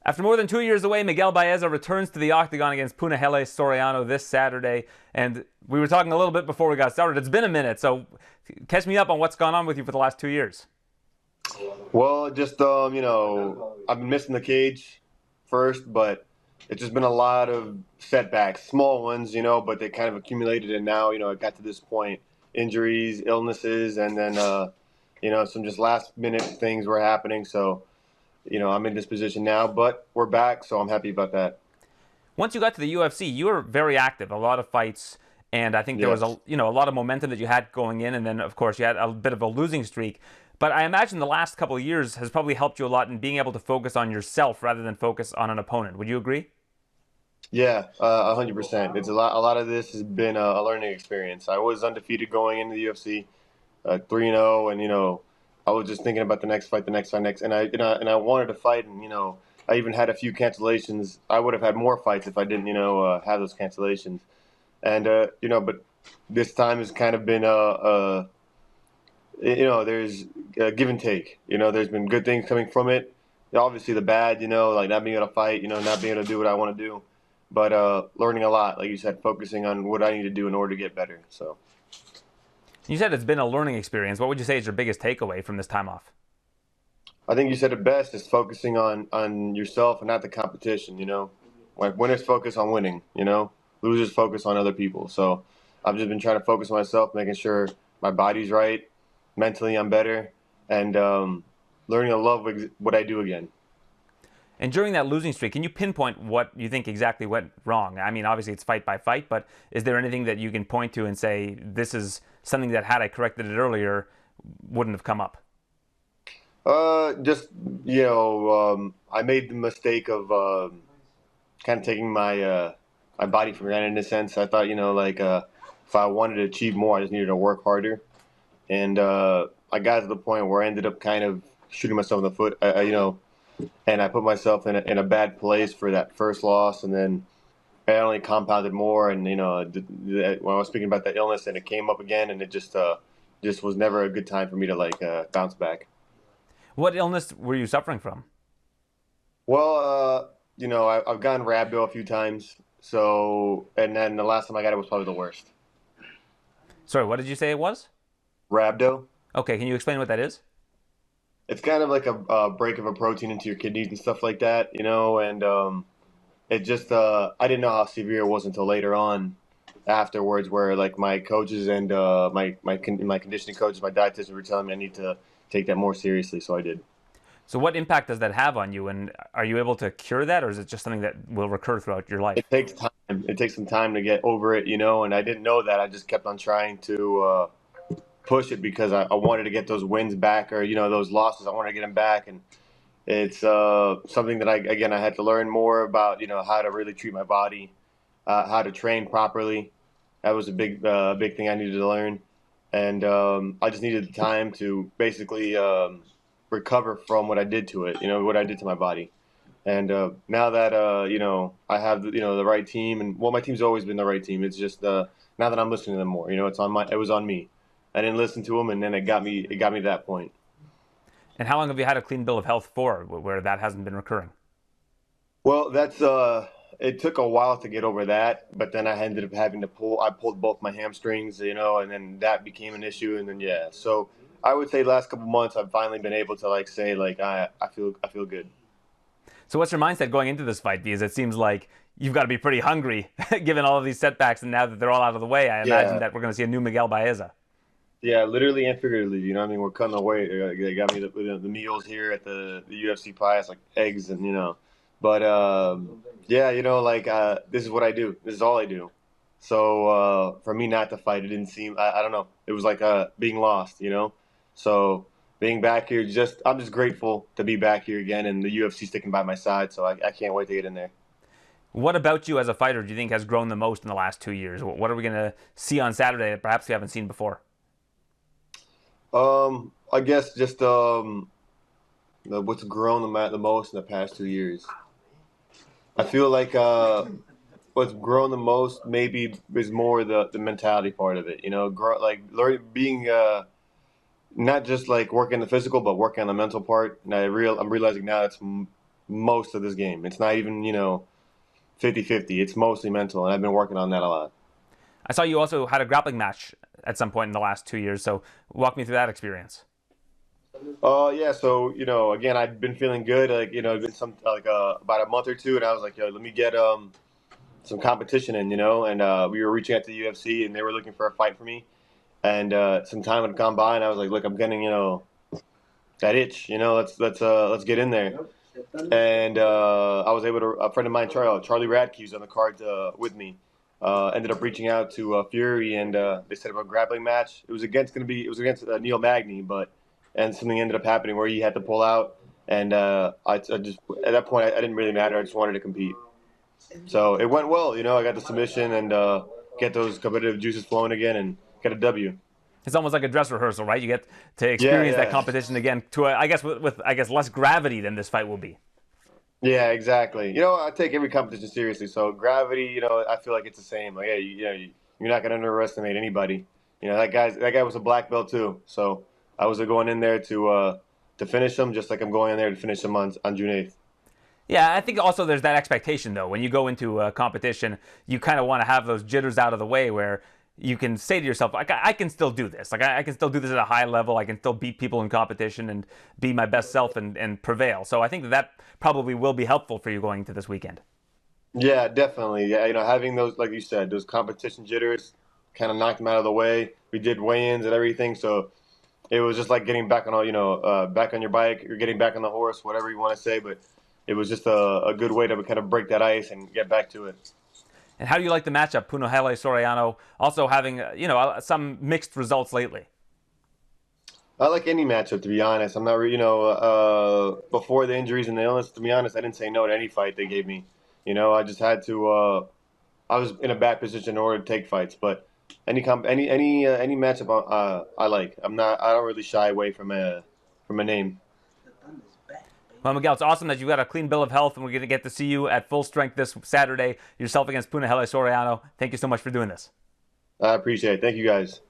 After more than 2 years away, Miguel Baeza returns to the octagon against Punahele Soriano this Saturday. And we were talking a little bit before we got started. It's been a minute, so catch me up on what's gone on with you for the last 2 years. Well, just I've been missing the cage first, but it's just been a lot of setbacks, small ones, but they kind of accumulated, and now it got to this point: injuries, illnesses, and then some just last minute things were happening. So I'm in this position now, but we're back, so I'm happy about that. Once you got to the UFC, you were very active, a lot of fights, and I think there was Yes. a lot of momentum that you had going in, and then of course you had a bit of a losing streak. But I imagine the last couple of years has probably helped you a lot in being able to focus on yourself rather than focus on an opponent. Would you agree? Yeah, 100%. It's a lot. A lot of this has been a learning experience. I was undefeated going into the UFC, 3-0, and I was just thinking about the next fight, and I wanted to fight, and I even had a few cancellations. I would have had more fights if I didn't, have those cancellations, and but this time has kind of been there's a give and take. There's been good things coming from it. Obviously, the bad, like not being able to fight, not being able to do what I want to do, but learning a lot, like you said, focusing on what I need to do in order to get better. So. You said it's been a learning experience. What would you say is your biggest takeaway from this time off? I think you said it best. Is focusing on yourself and not the competition. Like winners focus on winning. Losers focus on other people. So I've just been trying to focus on myself, making sure my body's right, mentally I'm better, and learning to love what I do again. And during that losing streak, can you pinpoint what you think exactly went wrong? I mean, obviously it's fight by fight, but is there anything that you can point to and say, this is something that had I corrected it earlier, wouldn't have come up? Just I made the mistake of kind of taking my body for granted in a sense. I thought if I wanted to achieve more, I just needed to work harder, and I got to the point where I ended up kind of shooting myself in the foot. And I put myself in a bad place for that first loss, and then it only compounded more. And when I was speaking about that illness, and it came up again, and it just was never a good time for me to bounce back. What illness were you suffering from? Well, I've gotten rhabdo a few times, so and then the last time I got it was probably the worst. Sorry, what did you say it was? Rhabdo. Okay, can you explain what that is? It's kind of like a break of a protein into your kidneys and stuff like that, and it just I didn't know how severe it was until later on afterwards, where like my coaches and my conditioning coaches, my dietitian were telling me I need to take that more seriously, so I did. So what impact does that have on you, and are you able to cure that, or is it just something that will recur throughout your life? It takes time. It takes some time to get over it, and I didn't know that. I just kept on trying to push it because I wanted to get those wins back, or those losses. I wanted to get them back, and it's something that I had to learn more about. How to really treat my body, how to train properly. That was a big thing I needed to learn, and I just needed the time to basically recover from what I did to it. What I did to my body. And now that I have the right team, and well, my team's always been the right team. It's just now that I'm listening to them more. It was on me. I didn't listen to them, and then it got me to that point. And how long have you had a clean bill of health for, where that hasn't been recurring? Well, that's it took a while to get over that, but then I ended up having to pull. I pulled both my hamstrings, and then that became an issue, and then yeah. So I would say the last couple months I've finally been able to say I feel good. So what's your mindset going into this fight? Because it seems like you've got to be pretty hungry, given all of these setbacks, and now that they're all out of the way, I imagine Yeah. that we're going to see a new Miguel Baeza. Yeah, literally and figuratively. What I mean? We're cutting away. They got me the meals here at the UFC Pies, like eggs and But yeah, this is what I do. This is all I do. So for me not to fight, it didn't seem. I don't know. It was like being lost. So being back here, I'm just grateful to be back here again, and the UFC sticking by my side. So I can't wait to get in there. What about you as a fighter do you think has grown the most in the last 2 years? What are we going to see on Saturday that perhaps we haven't seen before? I guess just what's grown the most in the past 2 years. I feel like what's grown the most maybe is more the mentality part of it. Learning being not just like working the physical, but working on the mental part. And I'm realizing now most of this game. It's not even, 50-50. It's mostly mental, and I've been working on that a lot. I saw you also had a grappling match at some point in the last 2 years, so walk me through that experience. Yeah. So again, I'd been feeling good. Like it'd been about a month or two, and I was like, yo, let me get some competition in, and we were reaching out to the UFC, and they were looking for a fight for me. And some time had gone by, and I was like, look, I'm getting that itch. Let's get in there. And I was able to. A friend of mine, Charlie Radke, was on the card with me. Ended up reaching out to Fury, and they set up a grappling match. It was against Neil Magny, and something ended up happening where he had to pull out, and I just at that point I didn't really matter. I just wanted to compete. So it went well. I got the submission and get those competitive juices flowing again and get a W. It's almost like a dress rehearsal, right? You get to experience that competition again to, I guess, with less gravity than this fight will be. Yeah, exactly. I take every competition seriously. So gravity, I feel like it's the same. Like, you're not gonna underestimate anybody. That guy was a black belt too. So I was going in there to finish him, just like I'm going in there to finish him on June 8th. Yeah, I think also there's that expectation though. When you go into a competition, you kind of want to have those jitters out of the way, where you can say to yourself, like, I can still do this. Like, I can still do this at a high level. I can still beat people in competition and be my best self and prevail. So I think that probably will be helpful for you going into this weekend. Yeah, definitely. Yeah, having those, like you said, those competition jitters kind of knocked them out of the way. We did weigh-ins and everything, so it was just like getting back on, back on your bike or getting back on the horse, whatever you want to say. But it was just a good way to kind of break that ice and get back to it. And how do you like the matchup? Punahele Soriano also having, some mixed results lately. I like any matchup, to be honest. I'm not, before the injuries and the illness, to be honest, I didn't say no to any fight they gave me. I just had to. I was in a bad position in order to take fights, but any matchup I like. I don't really shy away from a name. Well, Miguel, it's awesome that you've got a clean bill of health, and we're going to get to see you at full strength this Saturday, yourself against Punahele Soriano. Thank you so much for doing this. I appreciate it. Thank you, guys.